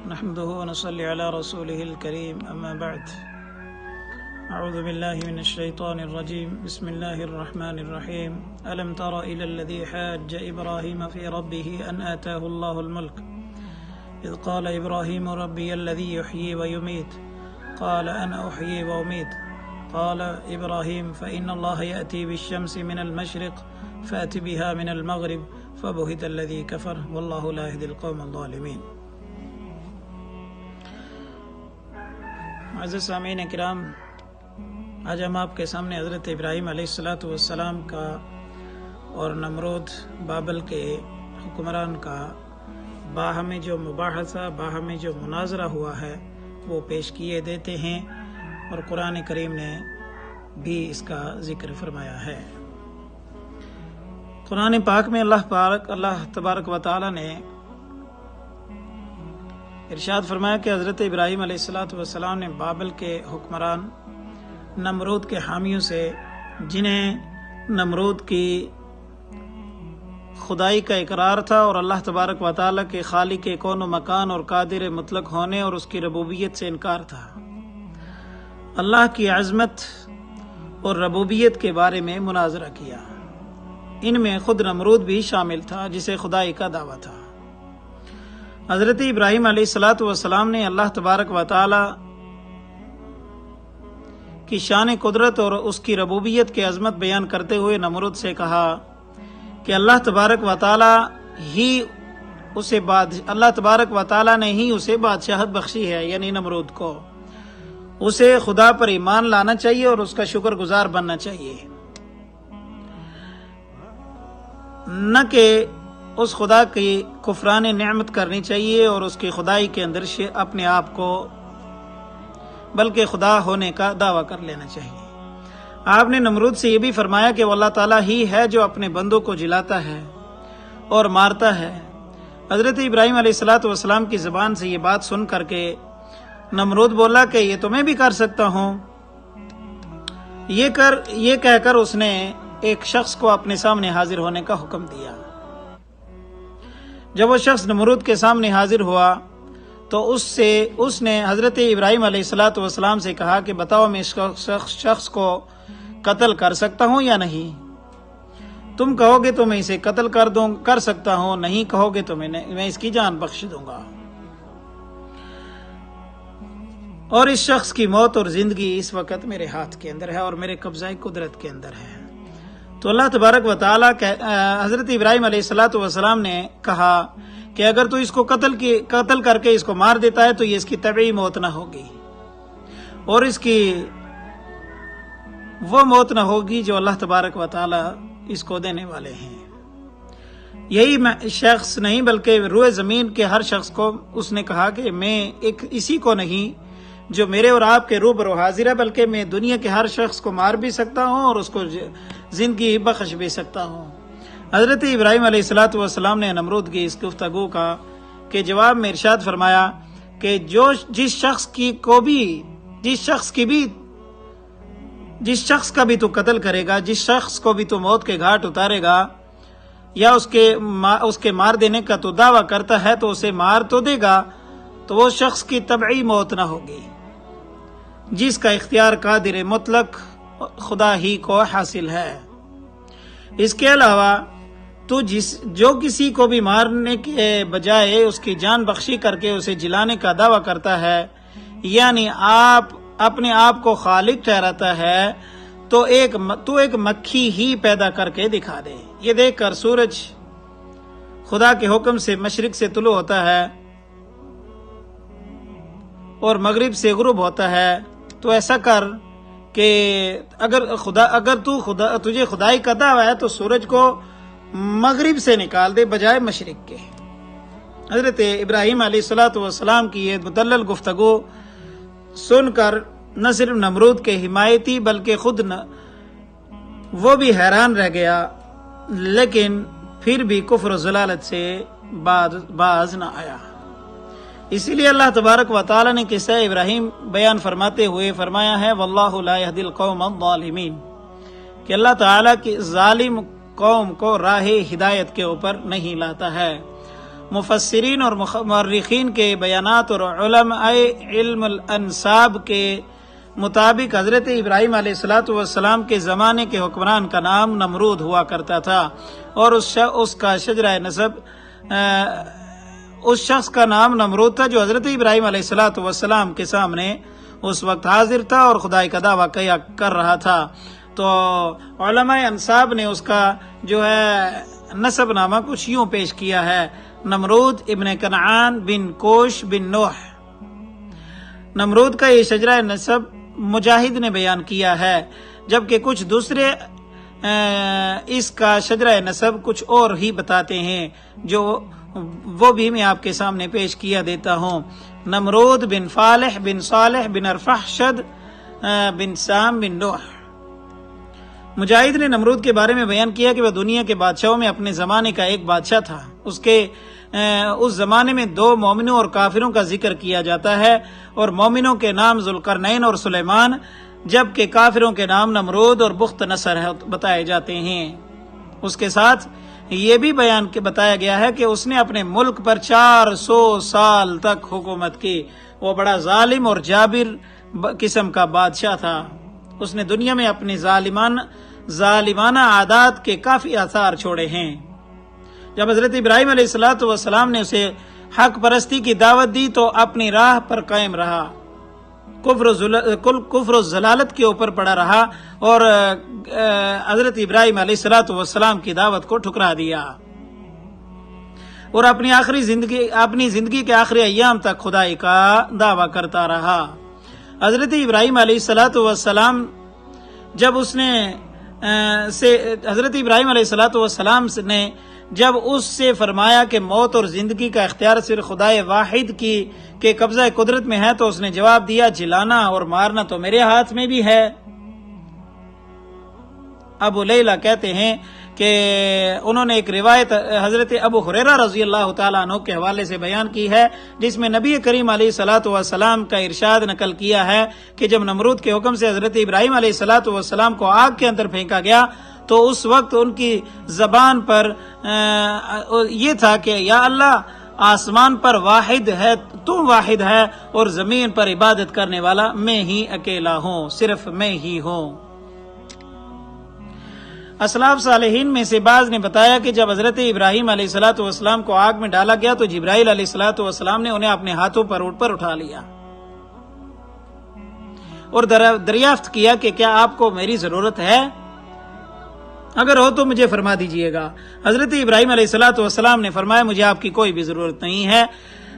نحمده ونصلي على رسوله الكريم أما بعد أعوذ بالله من الشيطان الرجيم بسم الله الرحمن الرحيم ألم تر إلى الذي حاج إبراهيم في ربه أن آتاه الله الملك إذ قال إبراهيم ربي الذي يحيي ويميت قال أنا أحيي وأميت قال إبراهيم فإن الله يأتي بالشمس من المشرق فأت بها من المغرب فبهت الذي كفر والله لا يهدي القوم الظالمين۔ معزز سامعین کرام، آج ہم آپ کے سامنے حضرت ابراہیم علیہ السلام کا اور نمرود بابل کے حکمران کا باہمی جو مباحثہ، باہمی جو مناظرہ ہوا ہے وہ پیش کیے دیتے ہیں، اور قرآن کریم نے بھی اس کا ذکر فرمایا ہے۔ قرآن پاک میں اللہ تبارک و تعالی نے ارشاد فرمایا کہ حضرت ابراہیم علیہ السلام نے بابل کے حکمران نمرود کے حامیوں سے، جنہیں نمرود کی خدائی کا اقرار تھا اور اللہ تبارک و تعالی کے خالق کون و مکان اور قادر مطلق ہونے اور اس کی ربوبیت سے انکار تھا، اللہ کی عظمت اور ربوبیت کے بارے میں مناظرہ کیا۔ ان میں خود نمرود بھی شامل تھا جسے خدائی کا دعویٰ تھا۔ حضرت ابراہیم علیہ السلام نے اللہ تبارک و تعالی کی شان قدرت اور اس کی ربوبیت کی عظمت بیان کرتے ہوئے نمرود سے کہا کہ اللہ تبارک و تعالی نے ہی اسے بادشاہت بخشی ہے، یعنی نمرود کو اسے خدا پر ایمان لانا چاہیے اور اس کا شکر گزار بننا چاہیے، نہ کہ اس خدا کی کفران نعمت کرنی چاہیے اور اس کی خدائی کے اندر اپنے آپ کو بلکہ خدا ہونے کا دعویٰ کر لینا چاہیے۔ آپ نے نمرود سے یہ بھی فرمایا کہ وہ اللہ تعالیٰ ہی ہے جو اپنے بندوں کو جلاتا ہے اور مارتا ہے۔ حضرت ابراہیم علیہ السلام کی زبان سے یہ بات سن کر کے نمرود بولا کہ یہ تو میں بھی کر سکتا ہوں۔ یہ کہہ کر اس نے ایک شخص کو اپنے سامنے حاضر ہونے کا حکم دیا۔ جب وہ شخص نمرود کے سامنے حاضر ہوا تو اس نے حضرت ابراہیم علیہ السلام سے کہا کہ بتاؤ میں اس شخص کو قتل کر سکتا ہوں یا نہیں؟ تم کہو گے تو میں اسے قتل کر سکتا ہوں، نہیں کہو گے تو میں اس کی جان بخش دوں گا، اور اس شخص کی موت اور زندگی اس وقت میرے ہاتھ کے اندر ہے اور میرے قبضہ قدرت کے اندر ہے۔ تو اللہ تبارک و تعالیٰ حضرت ابراہیم علیہ السلام نے کہا کہ اگر تو اس کو قتل کر کے اس کو مار دیتا ہے تو یہ اس کی طبعی موت نہ ہوگی، اور اس کی وہ موت نہ ہوگی جو اللہ تبارک و تعالیٰ اس کو دینے والے ہیں۔ یہی شخص نہیں بلکہ روئے زمین کے ہر شخص کو اس نے کہا کہ میں اسی کو نہیں جو میرے اور آپ کے روبرو حاضر ہے، بلکہ میں دنیا کے ہر شخص کو مار بھی سکتا ہوں اور اس کو زندگی بخش بھی سکتا ہوں۔ حضرت ابراہیم علیہ السلام نے نمرود کی اس گفتگو کے جواب میں ارشاد فرمایا کہ جس شخص کا بھی تو قتل کرے گا، جس شخص کو بھی تو موت کے گھاٹ اتارے گا یا اس کے مار دینے کا تو دعویٰ کرتا ہے تو اسے مار تو دے گا، تو وہ شخص کی طبعی موت نہ ہوگی جس کا اختیار قادر مطلق خدا ہی کو حاصل ہے۔ اس کے علاوہ تو جو کسی کو بھی مارنے کے بجائے اس کی جان بخشی کر کے اسے جلانے کا دعویٰ کرتا ہے، یعنی اپنے آپ کو خالق ٹھہراتا ہے، تو ایک مکھی ہی پیدا کر کے دکھا دے۔ یہ دیکھ کر سورج خدا کے حکم سے مشرق سے طلوع ہوتا ہے اور مغرب سے غروب ہوتا ہے، تو ایسا کر کہ اگر تجھے خدائی کا دعویٰ ہے تو سورج کو مغرب سے نکال دے بجائے مشرق کے۔ حضرت ابراہیم علیہ السلام کی یہ مدلل گفتگو سن کر نہ صرف نمرود کے حمایتی بلکہ خود وہ بھی حیران رہ گیا، لیکن پھر بھی کفر و ضلالت سے باز نہ آیا۔ اسی لیے اللہ تبارک و تعالی نے قصہ ابراہیم بیان فرماتے ہوئے فرمایا ہے واللہ لا یہدی القوم الظالمین، کہ اللہ تعالی کی ظالم قوم کو راہ ہدایت کے اوپر نہیں لاتا ہے۔ مفسرین اور مورخین کے بیانات اور علماء علم الانساب کے مطابق حضرت ابراہیم علیہ الصلوۃ والسلام کے زمانے کے حکمران کا نام نمرود ہوا کرتا تھا، اور اس کا شجرہ نسب اس شخص کا نام نمرود تھا جو حضرت ابراہیم علیہ الصلوۃ والسلام کے سامنے اس وقت حاضر تھا اور خدائی کا دعویٰ کر رہا تھا۔ تو علماء انساب نے اس کا جو ہے نسب نامہ کچھ یوں پیش کیا ہے: نمرود ابن کنعان بن کوش بن نوح۔ نمرود کا یہ شجرہ نسب مجاہد نے بیان کیا ہے، جبکہ کچھ دوسرے اس کا شجرہ نسب کچھ اور ہی بتاتے ہیں، جو وہ بھی میں آپ کے سامنے پیش کیا دیتا ہوں۔ نمرود بن فالح بن صالح بن ارفحشد بن سام بن نوح۔ مجاہد نے نمرود کے بارے میں بیان کیا کہ وہ دنیا کے بادشاہوں میں اپنے زمانے کا ایک بادشاہ تھا۔ اس زمانے میں 2 مومنوں اور کافروں کا ذکر کیا جاتا ہے، اور مومنوں کے نام ذوالقرنین اور سلیمان، جبکہ کافروں کے نام نمرود اور بخت نصر بتائے جاتے ہیں۔ اس کے ساتھ یہ بھی بتایا گیا ہے کہ اس نے اپنے ملک پر 400 سال تک حکومت کی۔ وہ بڑا ظالم اور جابر قسم کا بادشاہ تھا۔ اس نے دنیا میں اپنی ظالمانہ عادات کے کافی آثار چھوڑے ہیں۔ جب حضرت ابراہیم علیہ السلام نے اسے حق پرستی کی دعوت دی تو اپنی راہ پر قائم رہا، کفر و ضلالت کے اوپر پڑا رہا، اور حضرت ابراہیم علیہ السلام کی دعوت کو ٹھکرا دیا، اور اپنی زندگی کے آخری ایام تک خدائی کا دعویٰ کرتا رہا۔ حضرت ابراہیم علیہ السلام جب اس سے فرمایا کہ موت اور زندگی کا اختیار صرف خدائے واحد کے قبضہ قدرت میں ہے، تو اس نے جواب دیا، جلانا اور مارنا تو میرے ہاتھ میں بھی ہے۔ ابو لیلہ کہتے ہیں کہ انہوں نے ایک روایت حضرت ابو ہریرہ رضی اللہ تعالیٰ عنہ کے حوالے سے بیان کی ہے، جس میں نبی کریم علیہ الصلوۃ والسلام کا ارشاد نقل کیا ہے کہ جب نمرود کے حکم سے حضرت ابراہیم علیہ الصلوۃ والسلام کو آگ کے اندر پھینکا گیا تو اس وقت ان کی زبان پر یہ تھا کہ یا اللہ، آسمان پر واحد ہے، تم واحد ہے، اور زمین پر عبادت کرنے والا میں ہی اکیلا ہوں، صرف میں ہی ہوں۔ اسلاف صالحین میں سے بعض نے بتایا کہ جب حضرت ابراہیم علیہ الصلوۃ والسلام کو آگ میں ڈالا گیا تو جبرائیل علیہ الصلوۃ والسلام نے انہیں اپنے ہاتھوں پر اٹھا لیا اور دریافت کیا کہ کیا آپ کو میری ضرورت ہے؟ اگر ہو تو مجھے فرما دیجئے گا۔ حضرت ابراہیم علیہ الصلوۃ والسلام نے فرمایا، مجھے آپ کی کوئی بھی ضرورت نہیں ہے۔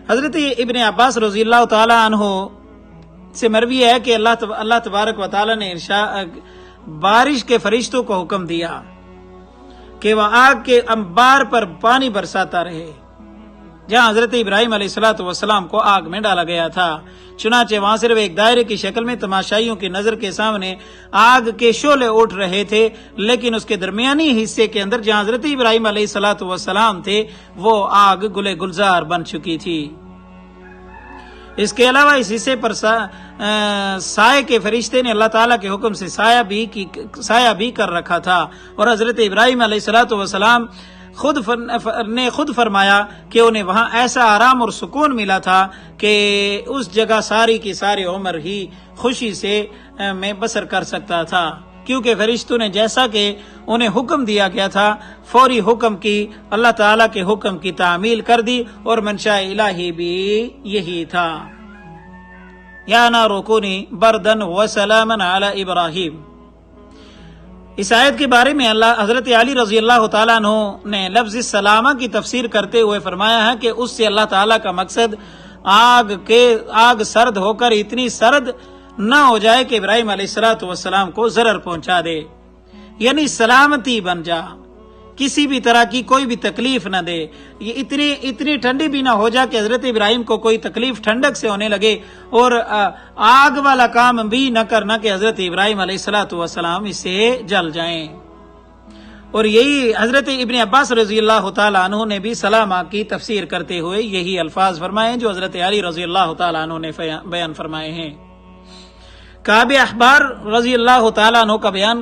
حضرت ابن عباس رضی اللہ تعالی عنہ سے مروی ہے کہ اللہ تبارک و تعالی نے بارش کے فرشتوں کو حکم دیا کہ وہ آگ کے انبار پر پانی برساتا رہے جہاں حضرت ابراہیم علیہ الصلوۃ والسلام کو آگ میں ڈالا گیا تھا۔ چنانچہ وہاں صرف ایک دائرے کی شکل میں تماشائیوں کی نظر کے سامنے آگ کے شعلے اٹھ رہے تھے، لیکن اس کے درمیانی حصے کے اندر جہاں حضرت ابراہیم علیہ الصلوۃ والسلام تھے وہ آگ گلے گلزار بن چکی تھی۔ اس کے علاوہ اس حصے پر سائے کے فرشتے نے اللہ تعالیٰ کے حکم سے سایہ بھی کر رکھا تھا، اور حضرت ابراہیم علیہ الصلوۃ والسلام خود فرمایا کہ انہیں وہاں ایسا آرام اور سکون ملا تھا کہ اس جگہ ساری کی ساری عمر ہی خوشی سے میں بسر کر سکتا تھا، کیونکہ فرشتوں نے جیسا کہ انہیں حکم دیا گیا تھا فوری حکم کی اللہ تعالیٰ کے حکم کی تعمیل کر دی، اور منشاء الہی بھی یہی تھا۔ یا نار کونی بردن وسلاما علی ابراہیم۔ اس آیت کے بارے میں حضرت علی رضی اللہ تعالیٰ عنہ نے لفظ سلامہ کی تفسیر کرتے ہوئے فرمایا ہے کہ اس سے اللہ تعالیٰ کا مقصد آگ سرد ہو کر اتنی سرد نہ ہو جائے کہ ابراہیم علیہ الصلوۃ والسلام کو ضرر پہنچا دے، یعنی سلامتی بن جا، کسی بھی طرح کی کوئی بھی تکلیف نہ دے، یہ اتنی ٹھنڈی بھی نہ ہو جائے کہ حضرت ابراہیم کو کوئی تکلیف ٹھنڈک سے ہونے لگے، اور آگ والا کام بھی نہ کرنا کہ حضرت ابراہیم علیہ الصلوۃ والسلام اس سے جل جائیں۔ اور یہی حضرت ابن عباس رضی اللہ تعالیٰ عنہ نے بھی سلامہ کی تفسیر کرتے ہوئے یہی الفاظ فرمائے جو حضرت علی رضی اللہ تعالیٰ عنہ نے بیان فرمائے ہیں۔ کعب احبار رضی اللہ تعالیٰ عنہ کا بیان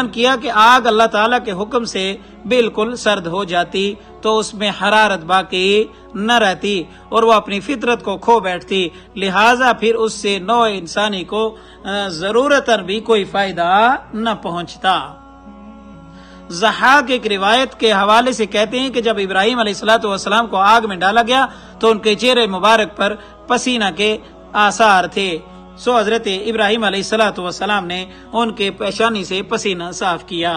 کیا کہ آگ اللہ تعالیٰ کے حکم سے بالکل سرد ہو جاتی تو اس میں حرارت باقی نہ رہتی اور وہ اپنی فطرت کو کھو بیٹھتی، لہٰذا پھر اس سے نوع انسانی کو ضرورتاً بھی کوئی فائدہ نہ پہنچتا۔ ضحاک ایک روایت کے حوالے سے کہتے ہیں کہ جب ابراہیم علیہ السلام کو آگ میں ڈالا گیا تو ان کے چہرے مبارک پر پسینہ کے آثار تھے، سو حضرت ابراہیم علیہ السلام نے ان کے پیشانی سے پسینہ صاف کیا۔